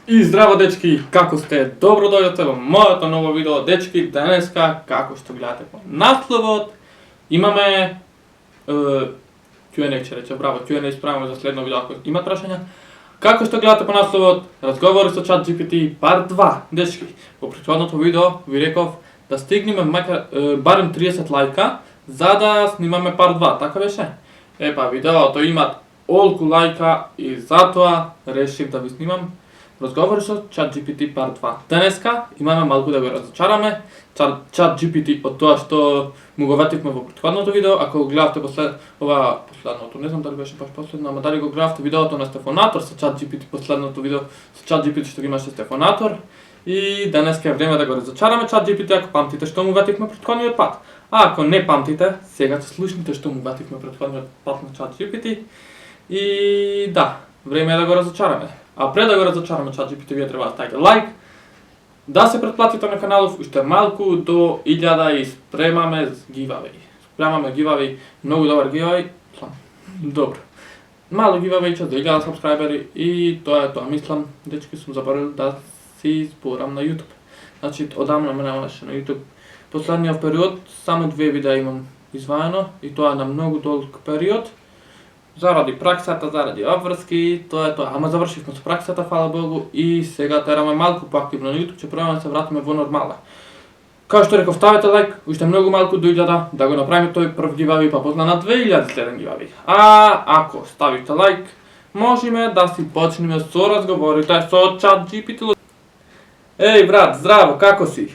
И здраво дечки, како сте? Добро дојдете во моето ново видео. Дечки, денеска, како што гледате по насловот, имаме Q&A, ќе рече, браво, Q&A справаме за следно видео ако има прашања. Како што гледате по насловот, разговори со ChatGPT парт 2. Дечки, во претходното видео ви реков да стигнеме барем 30 лајка за да снимаме парт 2, така беше? Видеото има олку лајка и затоа решив да ви снимам разговори со ChatGPT парт 2. Денеска имаме малку да го разочараме. ChatGPT од тоа што му го вативме во претходното видео, ако го гледавте последното, не знам дали беше баш последно, ама дали го гледавте видеото на Стефонатор со ChatGPT, последното видео со ChatGPT што ги имаше Стефонатор. И денеска е време да го разочараме ChatGPT, ако памтите што му вативме претходниот пат. А ако не памтите, сега ќе слушнете што му вативме претходниот пат на ChatGPT. И да, време е да го разочараме. А пред да го разочараме ChatGPT, вие треба да ставите лайк, да се претплатите на каналов, уште малку до 1000 и спремаме giveaway. Спремаме giveaway, многу добар giveaway. Добро. Мало giveaway до 1000 сабскрајбери и тоа е тоа. Мислам, дечки, сум заборил да си изборам на YouTube. Значи, одамна ме немаше на YouTube. Последниот период, само 2 видеа имам изваено и тоа на многу долг период. Заради праксата, заради обврски, тоа е тоа. Ама завршивме со праксата, фала Богу, и сега тераме малку поактивно на YouTube, ќе пробаме да се вратиме во нормала. Као што реков, ставете лайк, уште многу малку до 1000, да го направиме тој прв giveaway, па после на 2000 следен giveaway. А ако ставите лайк, можеме да си почнеме со разговорите со ChatGPT. Еј брат, здраво, како си?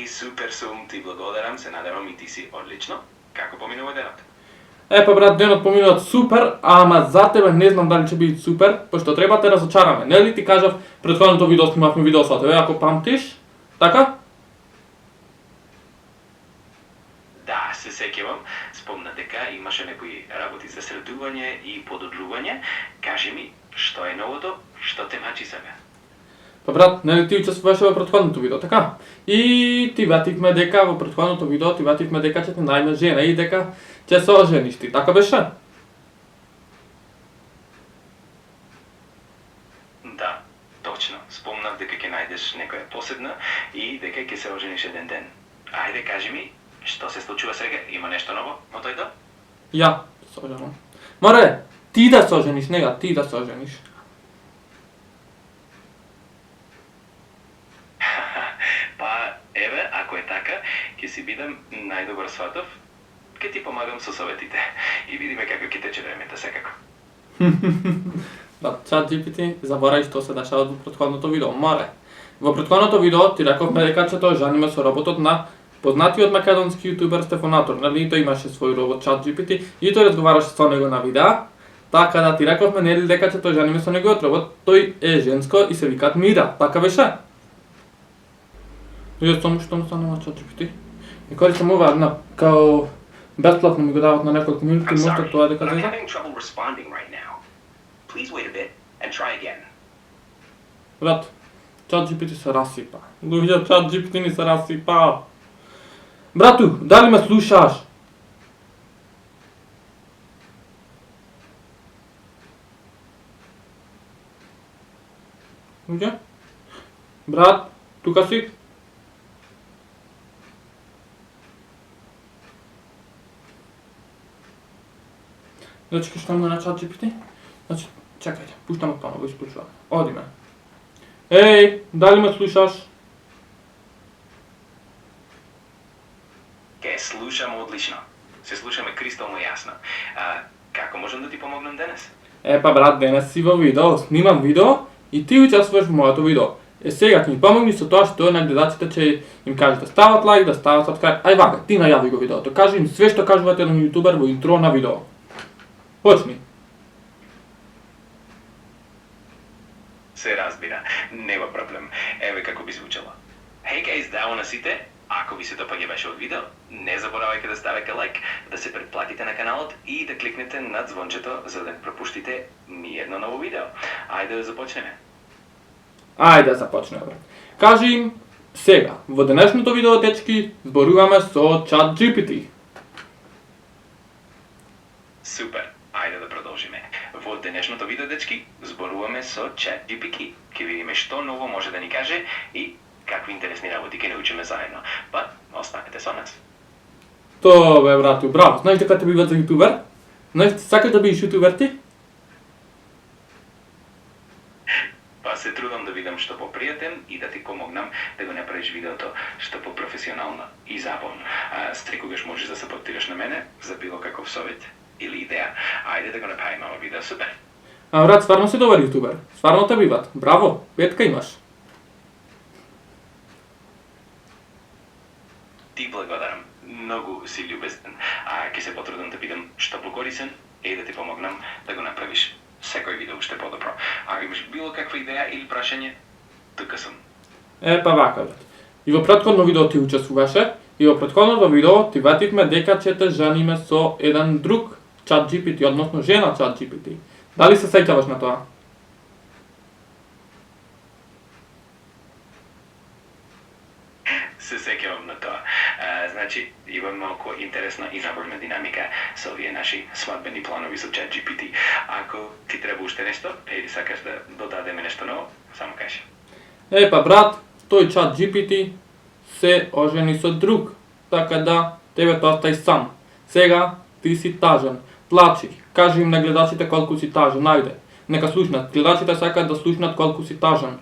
Супер сум, ти благодарам, се надевам и ти си одлично. Како поминува денот? Брат, денот поминува супер, ама за тебе не знам дали ќе биде супер, пошто треба те разочараме. Нели ти кажав претходното видео снимавме видео со тебе, ако памтиш? Така? Да, се сеќавам. Спомна дека имаше некои работи за средување и пододлување. Кажи ми, што е новото, што те мачи себе? Па брат, нели ти учествуваше во претходното видео, така? И ти вативме дека во претходното видео дека ќе те најме жена и дека ќе се ожениш ти, така беше? Да, точно. Спомнав дека ќе најдеш некоја посебна и дека ќе се ожениш еден ден. Ајде, кажи ми, што се случува сега? Има нешто ново во тој дом? Ја, се оженам. Море, ти да се ожениш, нега, ти да се ожениш. Ако е така, ќе си бидам најдобар сватов, ќе ти помагам со советите и видиме како ќе тече времето секако. Да, ChatGPT, заборај што се дешава во претходното видео. Море, во претходното видео ти рековме дека ќе тоа жаниме со роботот на познатиот македонски јутубер Стефонатор. Нели тој имаше свој робот ChatGPT и тој разговараше со него на видеа. Така да ти рековме нели дека ќе тоа жаниме со неговиот робот. Тој е женско и се викаат Мира. Така беше? Јас само што не станува ChatGPT. И користам ова на као бесплатно ми го дават на неколку минути, може тоа дека зеза. Брат, ChatGPT се расипа. Луѓе, ChatGPT ни се расипа. Брату, дали ме слушаш? Луѓе? Брат, тука си? Дечки, што има на ChatGPT? Значи, чекајте, пуштаме паново, исклучуваме. Одиме. Еј, дали ме слушаш? Ке слушам одлично. Се слушаме кристално јасно. Како можам да ти помогнам денес? Брат, денес си во видео, снимам видео и ти учествуваш во моето видео. Сега ќе ми помогни со тоа што на гледачите ќе им кажеш да стават лайк, да стават сабскрајб. Ај вака, ти најави го видеото. Кажи им све што кажувате на јутубер во интро на видео. Почни. Се разбира, нема проблем. Еве како би звучало. Hey guys, дао на сите, ако ви се допаѓа вашиот видео, не заборавајте да ставите лайк, да се претплатите на каналот и да кликнете на звончето за да не пропуштите ни едно ново видео. Ајде да започнеме. Ајде да започнеме. Кажи им сега, во денешното видео, дечки, зборуваме со ChatGPT. Супер. Ајде да продолжиме. Во Во денешното видео, дечки, зборуваме со ChatGPT. Ќе видиме што ново може да ни каже и какви интересни работи ќе научиме заедно. Па, останете со нас. То бе, брате, браво. Знаеш дека те биват за ютубер? Знаеш, сакаш да бидеш ютубер ти? Па се трудам да бидам што попријатен и да ти помогнам да го направиш видеото што попрофесионално и забавно. Секогаш можеш да се подпираш на мене за било каков совет или идеја. Ајде да го направиме ова видео, супер. Брат, стварно си добар ютубер. Стварно те биват. Браво, петка имаш. Ти благодарам. Многу си љубезен. Ќе се потрудам да бидам што покорисен и да ти помогнам да го направиш секој видео уште подобро. Ако имаш било каква идеја или прашање, тука сум. Па вака, брат. И во претходно видео ти учествуваше, и во претходното видео ти ветивме дека ќе те жениме со еден друг ChatGPT, односно жена ChatGPT. Дали се сеќаваш на тоа? Се сеќавам на тоа. Значи, има малку интересна и забавна динамика со овие наши свадбени планови со ChatGPT. Ако ти треба уште нешто, или сакаш да додадеме нешто ново, само кажи. Па брат, тој ChatGPT се ожени со друг, така да тебе тоа стај сам. Сега ти си тажен. Плачи, кажи им на гледачите колку си тажен, најде. Нека слушнат, гледачите сакаат да слушнат колку си тажен.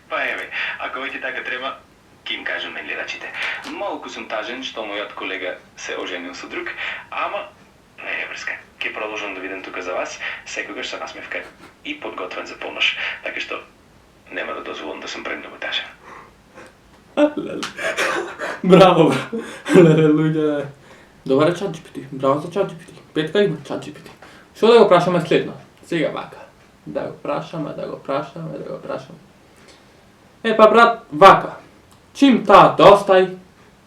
Па еве, ако веќе така треба, ќе им кажам на гледачите. Малку сум тажен што мојот колега се оженил со друг, ама не е врска. Ќе продолжам да видам тука за вас, секогаш со насмевка и подготвен за полнош, така што нема да дозволам да сум премногу тажен. Браво, леле, луѓе. Добар е ChatGPT, браво за ChatGPT. Петка има ChatGPT. Што да го прашаме следно? Сега вака. Да го прашаме. Па брат, вака. Чим таа достај,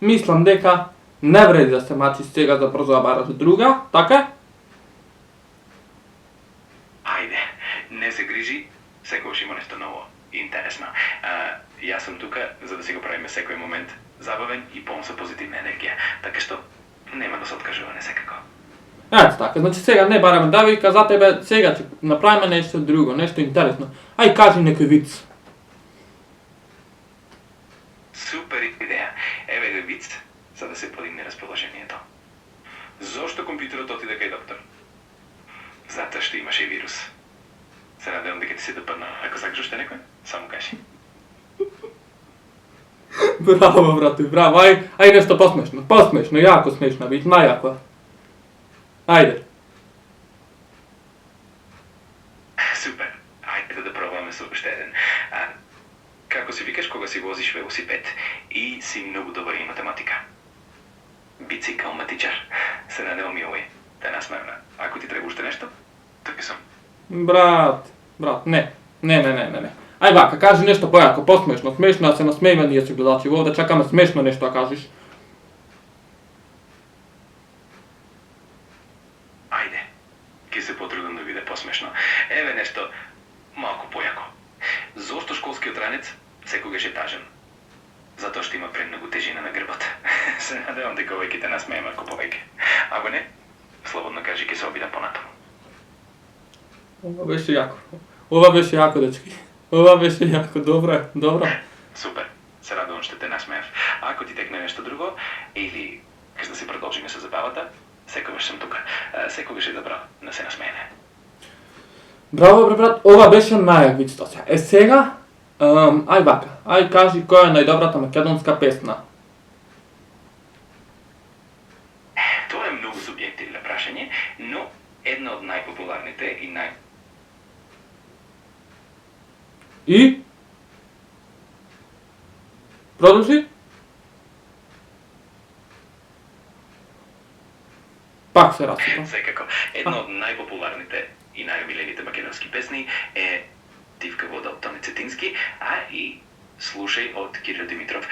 мислам дека не вреди да се мачи сега за брзо да бараш друга, така? Ајде, не се грижи, секогаш има нешто ново, интересно. Јас сум тука за да си го правиме секој момент забавен и полн со позитивна енергија, така што нема да се откажуваме секако. Ето така, значи сега не бараме да вика за тебе, сега ќе направиме нешто друго, нешто интересно. Ај кажи некој виц. Супер идеја. Еве го виц, за да се подигне расположението. Зошто компјутерот отиде кај доктор? Затоа што имаше вирус. Се надевам дека ти се допадна. Ако сакаш уште некој, само кажи. Браво, брате, браво. Ај нешто посмешно, јако смешно, виц, најако. Ајде. Супер. Ајде да пробаме со уште еден. Како се викаш кога си возиш велосипед и си многу добар и математика? Бицикл матичар. Се надевам и овој да насмевна. Ако ти треба уште нешто, тука сум. Брат, не. Ај вака, кажи нешто појако, посмешно, смешно, да се насмееме ние се гледачи, овде чакаме смешно нешто да кажеш. Ајде, ќе се потрудам да биде посмешно. Еве нешто малку појако. Зошто школскиот ранец секогаш е тажен? Затоа што има премногу тежина на грбот. Се надевам дека овој ќе те насмееме ако повеќе. Ако не, слободно кажи ќе се обидам понатаму. Ова беше јако, дечки. Ова беше јако, добро. Супер, се радувам што те насмеев. Ако ти текне нешто друго, или каш да се продолжиме со забавата, секогаш сум тука. Секогаш е добро да се насмееме. Браво, бре, брат, ова беше најак вицто се. Сега, ај вака, ај кажи која е најдобрата македонска песна. Тоа е многу субјективно прашање, но една од најпопуларните и И? Продолжи? Пак се расипа. Секако, една од најпопуларните и најомилените македонски песни е Тивка вода од Тони Цетински, и Слушај од Кирил Димитров.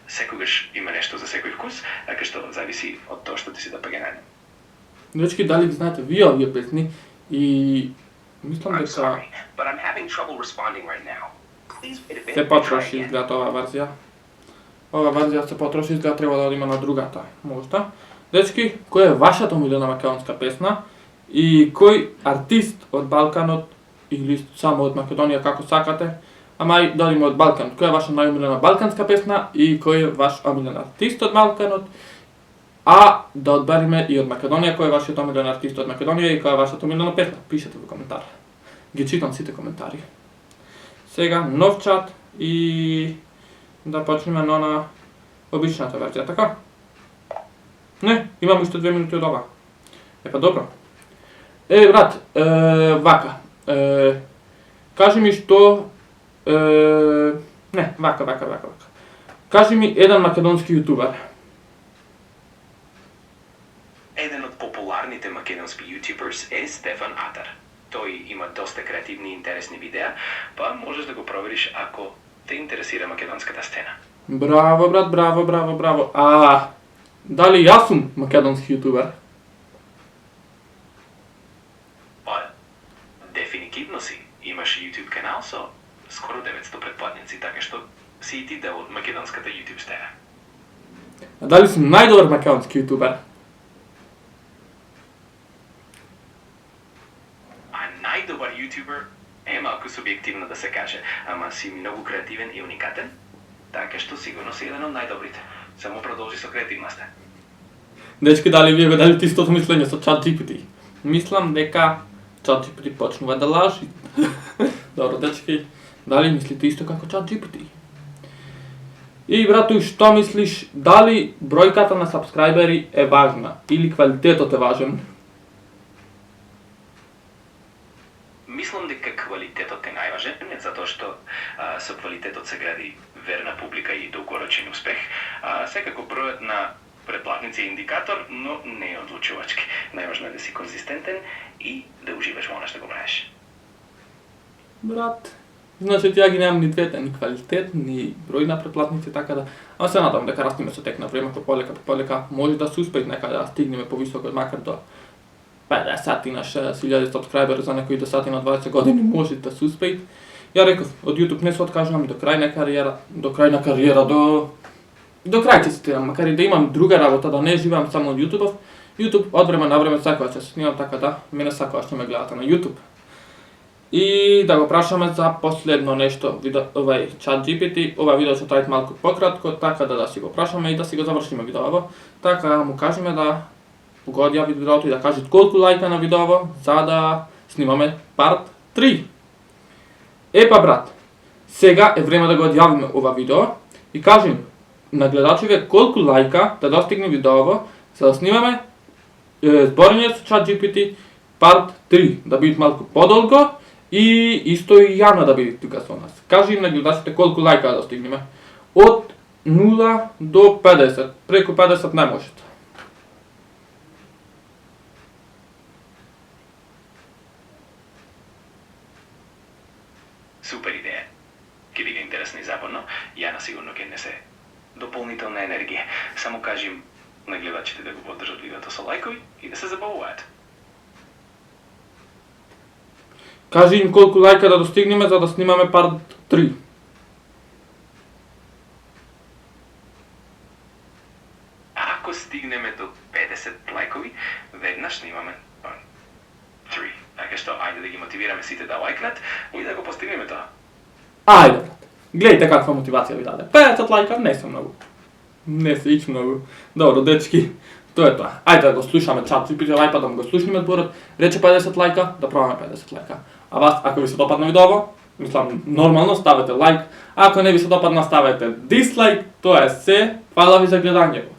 Секогаш има нешто за секој вкус, така што зависи од тоа што ти се допаѓа на нив. Дечки, дали ги знаете вие овие песни и мислам дека се потроши изгледа оваа верзија. Ова верзија се потроши изгледа треба да одиме на другата, можда. Дечки, која е вашата омилена македонска песна и кој артист од Балканот или само од Македонија како сакате, ама и дали од Балкан, која е ваша најомилена балканска песна и кој е ваш омилен артист од Балканот, а да одбериме и од Македонија кој е вашиот омилен артист од Македонија и која е вашата омилена песна. Пишете во коментар. Ги читам сите коментари. Сега нов чат и да почнеме на обичната верзија, така? Не, имам уште 2 минути од ова. Епа добро. Брат, вака. Кажи ми што... Не, вака. Кажи ми еден македонски јутубер. Еден од популарните македонски ютуберс е Стефан Атар. Тој има доста креативни и интересни видеа, па можеш да го провериш ако те интересира македонската сцена. Браво, брат, браво. А дали јас сум македонски јутубер? Па, дефинитивно си. Имаш YouTube канал со скоро 900 претплатници, така што си и ти дел од македонската YouTube сцена. А дали сум најдобар македонски јутубер? Најдобар јутубер е малку субјективно да се каже, ама си многу креативен и уникатен, така што сигурно си еден од најдобрите. Само продолжи со креативноста. Дечки, дали вие го дали истото мислење со ChatGPT? Мислам дека ChatGPT почнува да лажи. Добро, дечки, дали мислите исто како ChatGPT? И брату, што мислиш, дали бројката на сабскрајбери е важна или квалитетот е важен? Мислам дека квалитетот е најважен, затоа што со квалитетот се гради верна публика и долгорочен успех. Секако бројот на претплатници е индикатор, но не е одлучувачки. Најважно е да си конзистентен и да уживаш во она што го правиш. Брат, значи ја ги немам ни двете, ни квалитет, ни број на претплатници, така да... Ама се надам дека растиме со тек на време, полека, може да се успеет некаде да стигнеме повисоко, макар до 50 на 60.000 сабскрајбери за некои 10 на 20 години може да се успеет. Ја реков, од YouTube не се откажувам до крај на кариера, до крај ќе се тирам, макар и да имам друга работа, да не живеам само од YouTube, од време на време секоја ќе се снимам, така да мене секоја ќе ме гледате на YouTube. И да го прашаме за последно нешто, ChatGPT, ова видео ќе трајат малку пократко, така да си го прашаме и да си го завршиме видеово. Така му кажеме да го одјави видеото и да кажат колку лајка на видеово, за да снимаме парт 3. Епа брат, сега е време да го одјавиме ова видео и кажем на гледачите колку лајка да достигне видеово, за да снимаме зборење со ChatGPT парт 3, да биде малку подолго и исто и Јана да биде тука со нас. Кажи на гледачите колку лајка да достигнеме. Од 0 до 50, преку 50 не можете. Супер идеја. Ке биде интересно и забавно. Јана сигурно ке несе дополнителна енергија. Само кажи на гледачите да го поддржат видеото со лајкови и да се забавуваат. Кажи им колку лајка да достигнеме за да снимаме парт 3. Ако стигнеме до 50 лајкови, веднаш снимаме 3. Така што, ајде да ги мотивираме сите да лајкнат и да го постигнеме тоа. Ајде, брат. Гледайте каква мотивација ви даде. 50 лајка не се многу. Не се ич многу. Добро, дечки, тоа е тоа. Ајде да го слушаме ChatGPT, па да го слушнеме зборот. Рече 50 лајка, да пробаме 50 лајка. А вас, ако ви се допадна видеово, мислам, нормално ставете лајк. Ако не ви се допадна, ставете дислайк. Тоа е се. Фала ви за гледањето.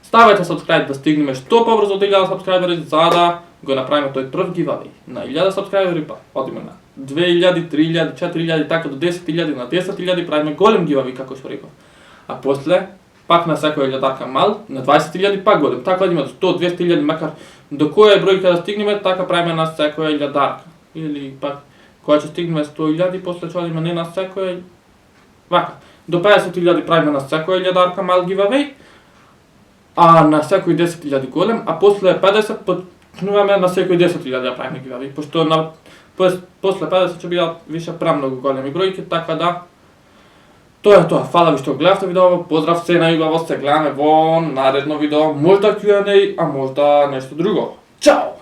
Ставете subscribe да стигнеме што побрзо до 1000 сабскрајбери, за да го направиме тој прв giveaway. На 1000 сабскрајбери па одиме на 2000, 3000, 4000, така до 10.000, на 10.000 правиме голем giveaway, како што реков. А после, пак на секоја илјадарка мал, на 20.000 пак голем. Така одиме до 100, 200.000, макар до која бројка да стигнеме, така правиме на секоја илјадарка. Или пак, кога ќе стигнеме 100.000, после ќе одиме не на секоја... Вака, до 50.000 правиме на секоја илјадарка мал giveaway, а на секој 10.000 голем, а после 50 почнуваме на секој 10.000 да правиме giveaway, пошто после 50 ќе бидат више премногу големи бројки, така да Тоа е тоа, фала ви што гледавте видео, поздрав се најубаво, се гледаме во наредно видео, можда Q&A, а можда нешто друго. Чао!